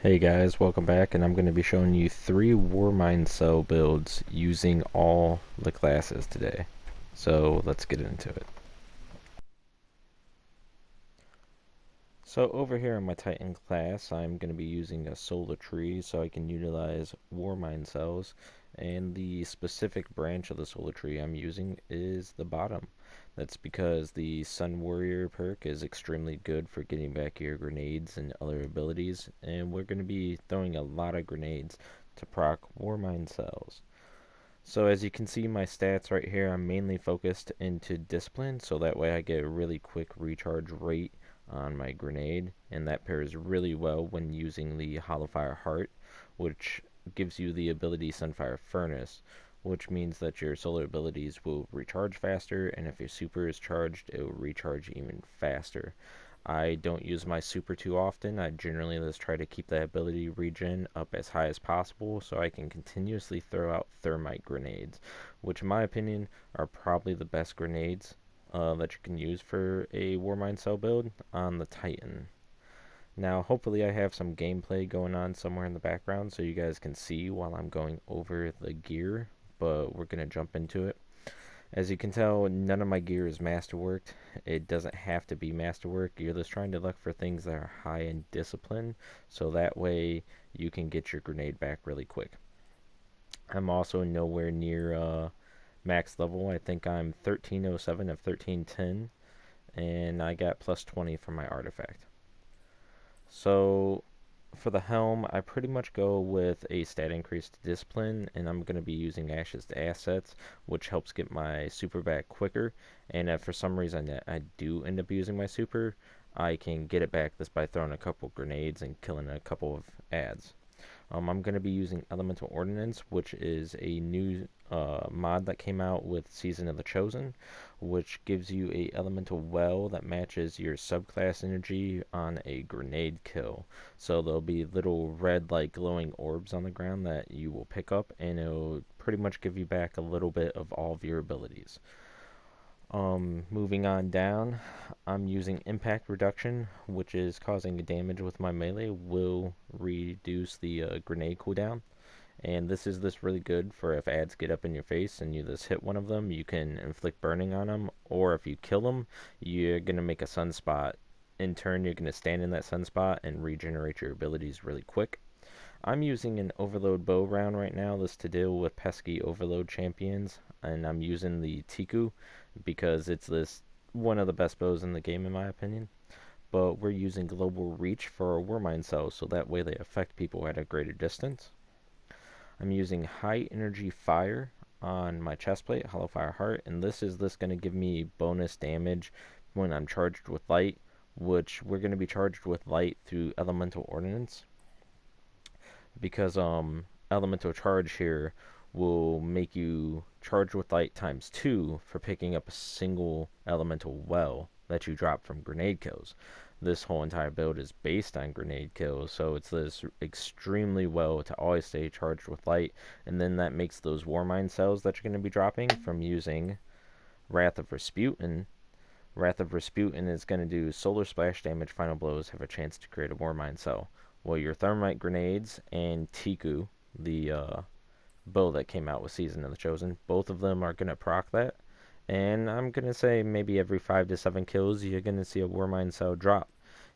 Hey guys, welcome back, and I'm going to be showing you 3 Warmind cell builds using all the classes today. So let's get into it. So over here in my Titan class, I'm going to be using a solar tree so I can utilize Warmind cells, and the specific branch of the solar tree I'm using is the bottom. That's because the Sun Warrior perk is extremely good for getting back your grenades and other abilities, and we're going to be throwing a lot of grenades to proc Warmind cells. So as you can see my stats right here, I'm mainly focused into discipline, so that way I get a really quick recharge rate on my grenade, and that pairs really well when using the Hollowfire Heart, which gives you the ability Sunfire Furnace, which means that your solar abilities will recharge faster, and if your super is charged, it will recharge even faster. I don't use my super too often. I generally just try to keep that ability regen up as high as possible so I can continuously throw out thermite grenades, which in my opinion are probably the best grenades that you can use for a Warmind cell build on the Titan. Now hopefully I have some gameplay going on somewhere in the background so you guys can see while I'm going over the gear, but we're going to jump into it. As you can tell, none of my gear is masterworked. It doesn't have to be masterwork. You're just trying to look for things that are high in discipline, so that way you can get your grenade back really quick. I'm also nowhere near max level. I think I'm 1307 of 1310, and I got plus 20 from my artifact. So for the helm, I pretty much go with a stat increase to discipline, and I'm going to be using Ashes to assets, which helps get my super back quicker. And if for some reason I do end up using my super, I can get it back just by throwing a couple grenades and killing a couple of ads. I'm going to be using Elemental Ordnance, which is a new mod that came out with Season of the Chosen, which gives you a elemental well that matches your subclass energy on a grenade kill. So there'll be little red like glowing orbs on the ground that you will pick up, and it'll pretty much give you back a little bit of all of your abilities. Moving on down, I'm using impact reduction, which is causing damage with my melee will reduce the grenade cooldown. And this really good for if ads get up in your face and you just hit one of them, you can inflict burning on them, or if you kill them, you're gonna make a sunspot. In turn, you're gonna stand in that sunspot and regenerate your abilities really quick. I'm using an overload bow round right now just to deal with pesky overload champions, and I'm using the Tiku because it's this one of the best bows in the game in my opinion. But we're using global reach for our Warmind cells so that way they affect people at a greater distance. I'm using high energy fire on my chestplate, Hollowfire Heart, and this going to give me bonus damage when I'm charged with light, which we're going to be charged with light through elemental ordnance because elemental charge here will make you charge with light times 2 for picking up a single elemental well that you drop from grenade kills. This whole entire build is based on grenade kills, so it's this extremely well to always stay charged with light, and then that makes those Warmind cells that you're going to be dropping from using Wrath of Rasputin. Wrath of Rasputin is going to do solar splash damage, final blows, have a chance to create a Warmind cell. Well, your thermite grenades and Tiku, the bow that came out with Season of the Chosen, both of them are going to proc that. And I'm going to say maybe every 5 to 7 kills, you're going to see a Warmind cell drop.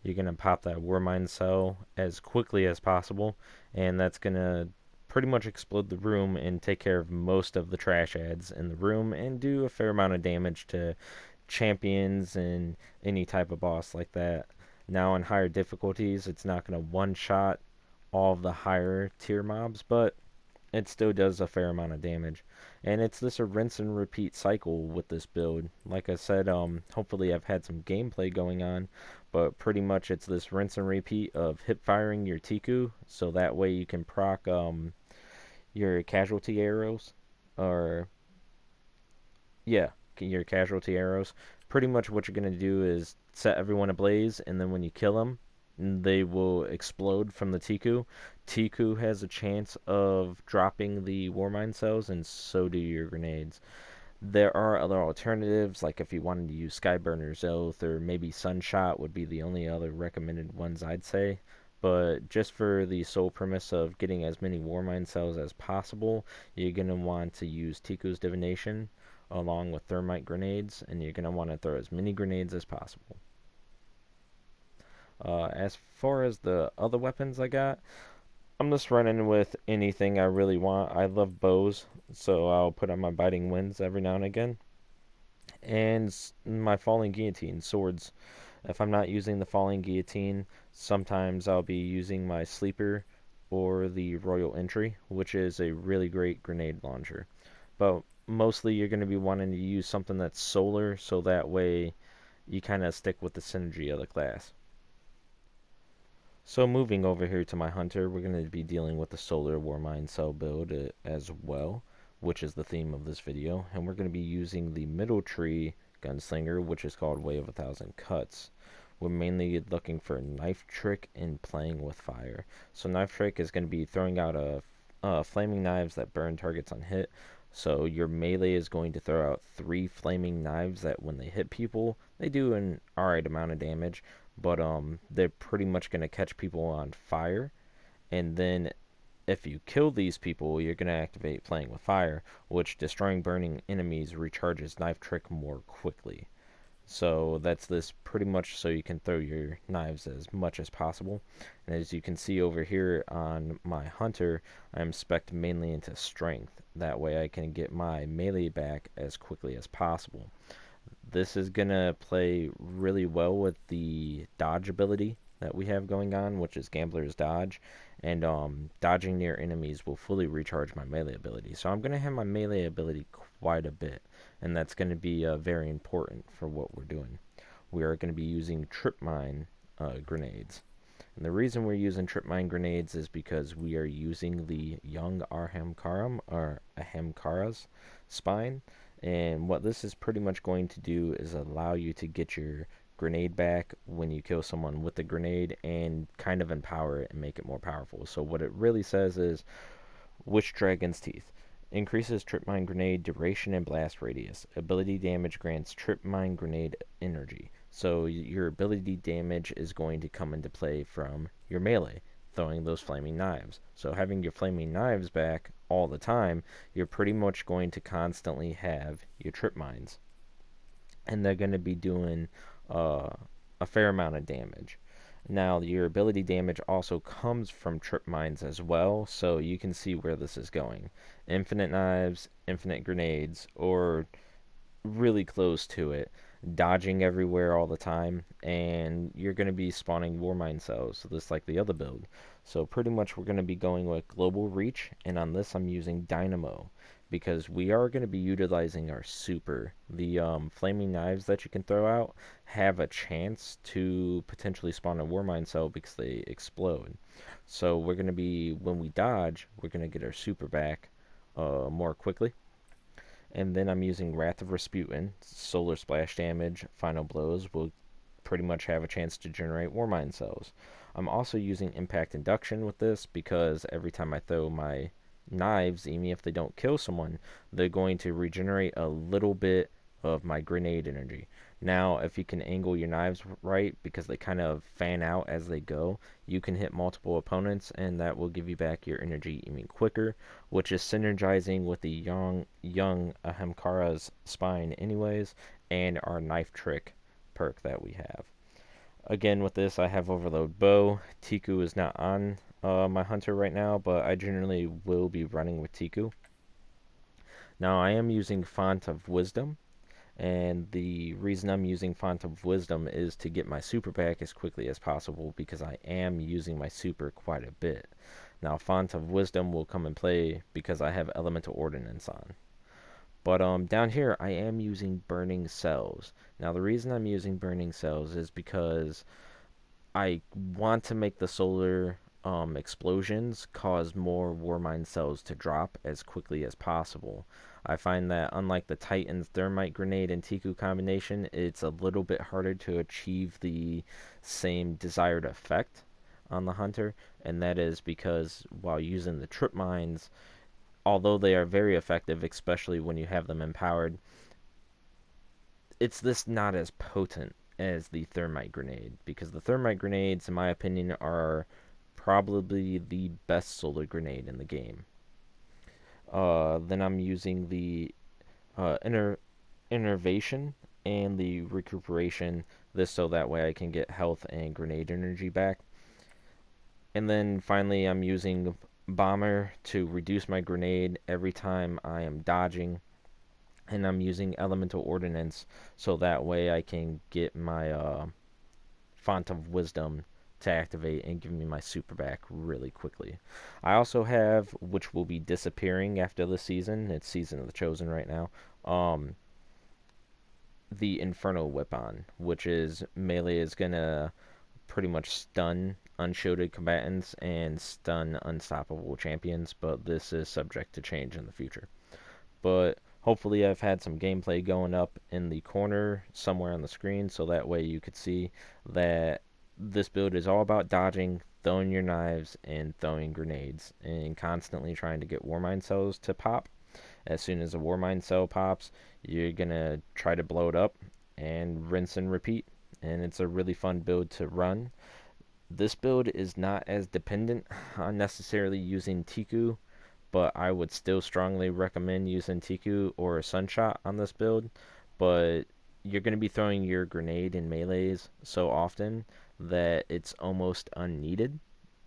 You're going to pop that Warmind cell as quickly as possible, and that's going to pretty much explode the room and take care of most of the trash ads in the room and do a fair amount of damage to champions and any type of boss like that. Now on higher difficulties, it's not going to one-shot all of the higher tier mobs, but it still does a fair amount of damage. And it's this a rinse and repeat cycle with this build. Like I said, hopefully I've had some gameplay going on, but pretty much it's this rinse and repeat of hip firing your Tiku, so that way you can proc your casualty arrows, or yeah, your casualty arrows. Pretty much what you're going to do is set everyone ablaze, and then when you kill them, they will explode from the Tiku. Tiku has a chance of dropping the Warmind cells, and so do your grenades. There are other alternatives, like if you wanted to use Skyburner's Oath, or maybe Sunshot would be the only other recommended ones I'd say. but just for the sole premise of getting as many Warmind cells as possible, you're going to want to use Tiku's Divination along with Thermite Grenades, and you're going to want to throw as many grenades as possible. As far as the other weapons I got, I'm just running with anything I really want. I love bows, so I'll put on my Biting Winds every now and again. And my Falling Guillotine, swords. If I'm not using the Falling Guillotine, sometimes I'll be using my Sleeper or the Royal Entry, which is a really great grenade launcher. But mostly you're going to be wanting to use something that's solar, so that way you kind of stick with the synergy of the class. So moving over here to my hunter, we're going to be dealing with the solar Warmind cell build as well, which is the theme of this video, and we're going to be using the middle tree gunslinger, which is called Way of 1,000 Cuts. We're mainly looking for knife trick and playing with fire. So knife trick is going to be throwing out flaming knives that burn targets on hit. So your melee is going to throw out 3 flaming knives that when they hit people, they do an alright amount of damage, but they're pretty much going to catch people on fire. And then if you kill these people, you're going to activate playing with fire, which destroying burning enemies recharges knife trick more quickly. So that's this pretty much so you can throw your knives as much as possible. And as you can see over here on my hunter, I'm spec'd mainly into strength. That way I can get my melee back as quickly as possible. This is going to play really well with the dodge ability that we have going on, which is Gambler's Dodge. And dodging near enemies will fully recharge my melee ability. So I'm going to have my melee ability quite a bit, and that's going to be very important for what we're doing. We are going to be using trip mine grenades. And the reason we're using trip mine grenades is because we are using the young Ahamkara's spine. And what this is pretty much going to do is allow you to get your grenade back when you kill someone with the grenade and kind of empower it and make it more powerful. So what it really says is Witch Dragon's Teeth. Increases trip mine grenade duration and blast radius. Ability damage grants trip mine grenade energy. So your ability damage is going to come into play from your melee, throwing those flaming knives. So having your flaming knives back all the time, you're pretty much going to constantly have your trip mines. And they're going to be doing a fair amount of damage. Now, your ability damage also comes from trip mines as well, so you can see where this is going. Infinite knives, infinite grenades, or really close to it, dodging everywhere all the time, and you're going to be spawning Warmind cells, just like the other build. So pretty much we're going to be going with Global Reach, and on this I'm using Dynamo, because we are going to be utilizing our super. The flaming knives that you can throw out have a chance to potentially spawn a Warmind cell because they explode. So we're going to be, when we dodge, we're going to get our super back more quickly. And then I'm using Wrath of Rasputin, Solar Splash damage, Final Blows will pretty much have a chance to generate Warmind cells. I'm also using Impact Induction with this because every time I throw my knives, even if they don't kill someone, they're going to regenerate a little bit of my grenade energy. Now, if you can angle your knives right, because they kind of fan out as they go, you can hit multiple opponents, and that will give you back your energy even quicker, which is synergizing with the young Ahamkara's spine anyways, and our knife trick perk that we have. Again, with this, I have Overload Bow. Tiku is not on my hunter right now, but I generally will be running with Tiku. Now, I am using Font of Wisdom, and the reason I'm using Font of Wisdom is to get my super back as quickly as possible, because I am using my super quite a bit. Now, Font of Wisdom will come in play because I have Elemental Ordnance on. But down here, I am using Burning Cells. Now, the reason I'm using Burning Cells is because I want to make the solar explosions cause more Warmind cells to drop as quickly as possible. I find that unlike the Titan's Thermite Grenade and Tiku combination, it's a little bit harder to achieve the same desired effect on the hunter, and that is because while using the trip mines, although they are very effective, especially when you have them empowered, it's this not as potent as the Thermite Grenade, because the Thermite Grenades, in my opinion, are probably the best solar grenade in the game. Then I'm using the innervation and the recuperation, this so that way I can get health and grenade energy back. And then finally I'm using bomber to reduce my grenade every time I am dodging, and I'm using elemental ordnance so that way I can get my font of wisdom to activate and give me my super back really quickly. I also have, which will be disappearing after this season, it's Season of the Chosen right now, the Inferno Whip on, which is melee is gonna pretty much stun unshielded combatants and stun unstoppable champions, but this is subject to change in the future. But hopefully I've had some gameplay going up in the corner somewhere on the screen, so that way you could see that this build is all about dodging, throwing your knives, and throwing grenades, and constantly trying to get Warmind cells to pop. As soon as a Warmind cell pops, you're gonna try to blow it up and rinse and repeat. And it's a really fun build to run. This build is not as dependent on necessarily using Tiku, but I would still strongly recommend using Tiku or a Sunshot on this build. But you're going to be throwing your grenade in melees so often that it's almost unneeded.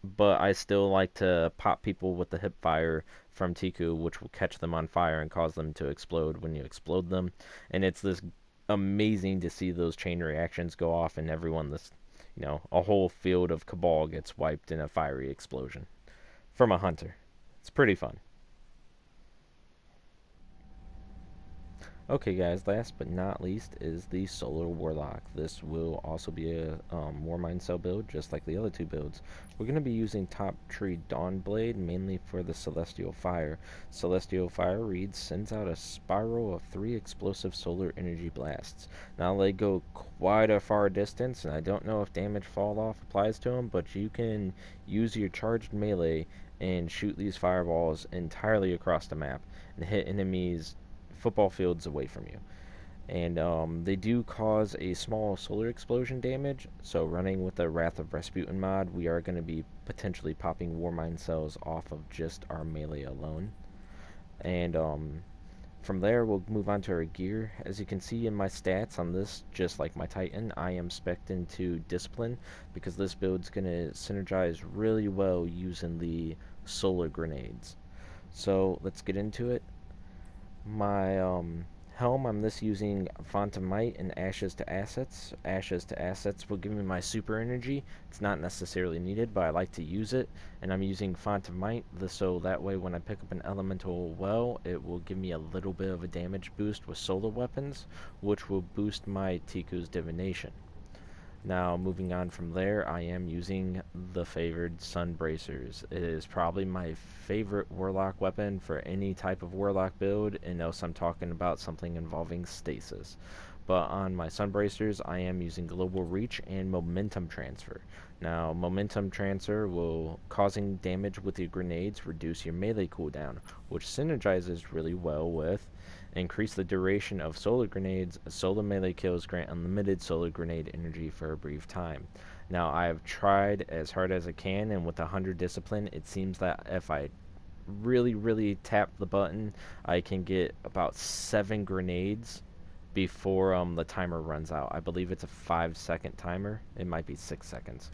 But I still like to pop people with the hip fire from Tiku, which will catch them on fire and cause them to explode when you explode them. And it's this amazing to see those chain reactions go off, and everyone, this, a whole field of Cabal gets wiped in a fiery explosion from a hunter. It's pretty fun. Okay, guys, last but not least is the Solar Warlock. This will also be a Warmind cell build, just like the other two builds. We're going to be using Top Tree Dawnblade, mainly for the Celestial Fire. Celestial Fire reads, sends out a spiral of 3 explosive solar energy blasts. Now, they go quite a far distance, and I don't know if damage fall off applies to them, but you can use your charged melee and shoot these fireballs entirely across the map and hit enemies football fields away from you. And they do cause a small solar explosion damage, so running with the Wrath of Rasputin mod, we are going to be potentially popping Warmind cells off of just our melee alone. And from there, we'll move on to our gear. As you can see in my stats on this, just like my Titan, I am spec'd into Discipline, because this build's going to synergize really well using the solar grenades. So let's get into it. My helm, I'm this using Font of Might and Ashes to Assets. Ashes to Assets will give me my super energy. It's not necessarily needed, but I like to use it. And I'm using Font of Might, so that way when I pick up an elemental well, it will give me a little bit of a damage boost with solar weapons, which will boost my Tiku's Divination. Now, moving on from there, I am using the favored Sun Bracers. It is probably my favorite Warlock weapon for any type of Warlock build, unless I'm talking about something involving stasis. But on my Sun Bracers, I am using Global Reach and Momentum Transfer. Now, Momentum Transfer will, causing damage with your grenades, reduce your melee cooldown, which synergizes really well with increase the duration of solar grenades. Solar melee kills grant unlimited solar grenade energy for a brief time. Now, I have tried as hard as I can, and with 100 discipline, it seems that if I really tap the button, I can get about 7 grenades before the timer runs out. I believe it's a 5-second timer. It might be 6 seconds.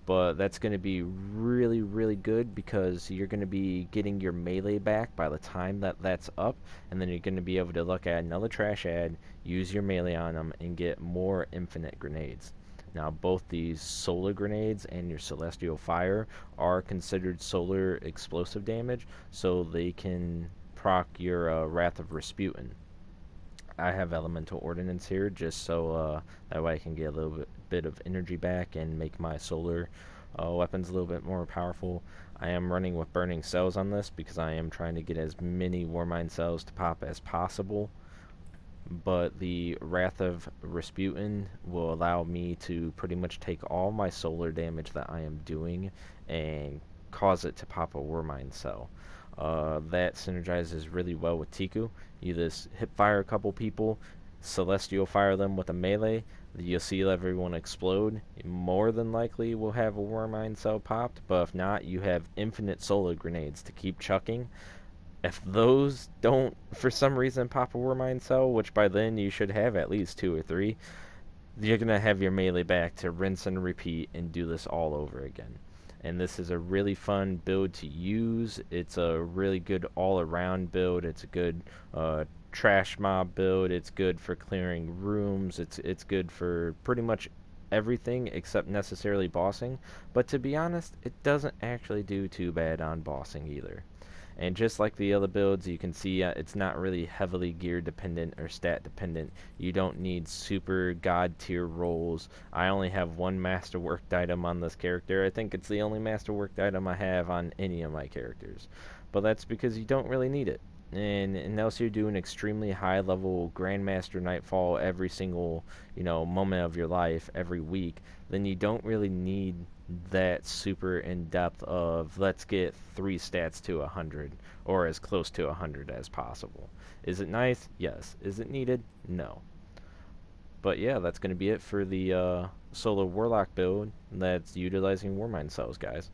But that's going to be really good, because you're going to be getting your melee back by the time that's up, and then you're going to be able to look at another trash ad, use your melee on them, and get more infinite grenades. Now, both these solar grenades and your celestial fire are considered solar explosive damage, so they can proc your Wrath of Rasputin. I have elemental ordnance here just so that way I can get a little bit of energy back and make my solar weapons a little bit more powerful. I am running with burning cells on this because I am trying to get as many Warmind cells to pop as possible. But the Wrath of Rasputin will allow me to pretty much take all my solar damage that I am doing and cause it to pop a Warmind cell. That synergizes really well with Tiku. You just hip fire a couple people, celestial fire them with a melee, you'll see everyone explode. You more than likely will have a Warmind cell popped, but if not, you have infinite solar grenades to keep chucking. If those don't, for some reason, pop a Warmind cell, which by then you should have at least 2 or 3, you're going to have your melee back to rinse and repeat and do this all over again. And this is a really fun build to use. It's a really good all-around build. It's a good trash mob build. It's good for clearing rooms. It's good for pretty much everything except necessarily bossing. But to be honest, it doesn't actually do too bad on bossing either. And just like the other builds, you can see it's not really heavily gear dependent or stat dependent. You don't need super god tier rolls. I only have one masterworked item on this character. I think it's the only masterworked item I have on any of my characters. But that's because you don't really need it. And unless you're doing extremely high level Grandmaster Nightfall every single, moment of your life every week, then you don't really need that super in depth of let's get 3 stats to 100 or as close to 100 as possible. Is it nice? Yes. Is it needed? No. But yeah, that's going to be it for the solo Warlock build that's utilizing Warmind cells, guys.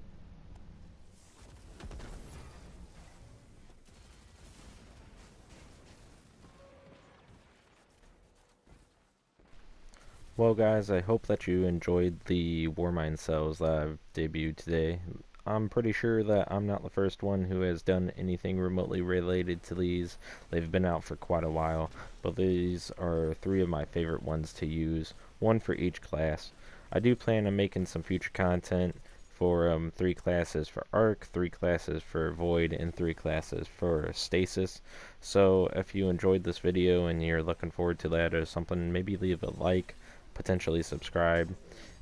Well, guys, I hope that you enjoyed the Warmind cells that I've debuted today. I'm pretty sure that I'm not the first one who has done anything remotely related to these. They've been out for quite a while, but these are 3 of my favorite ones to use, one for each class. I do plan on making some future content for 3 classes for Arc, 3 classes for Void, and 3 classes for Stasis. So if you enjoyed this video and you're looking forward to that or something, maybe leave a like, potentially subscribe.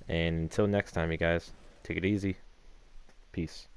And until next time, you guys, take it easy. Peace.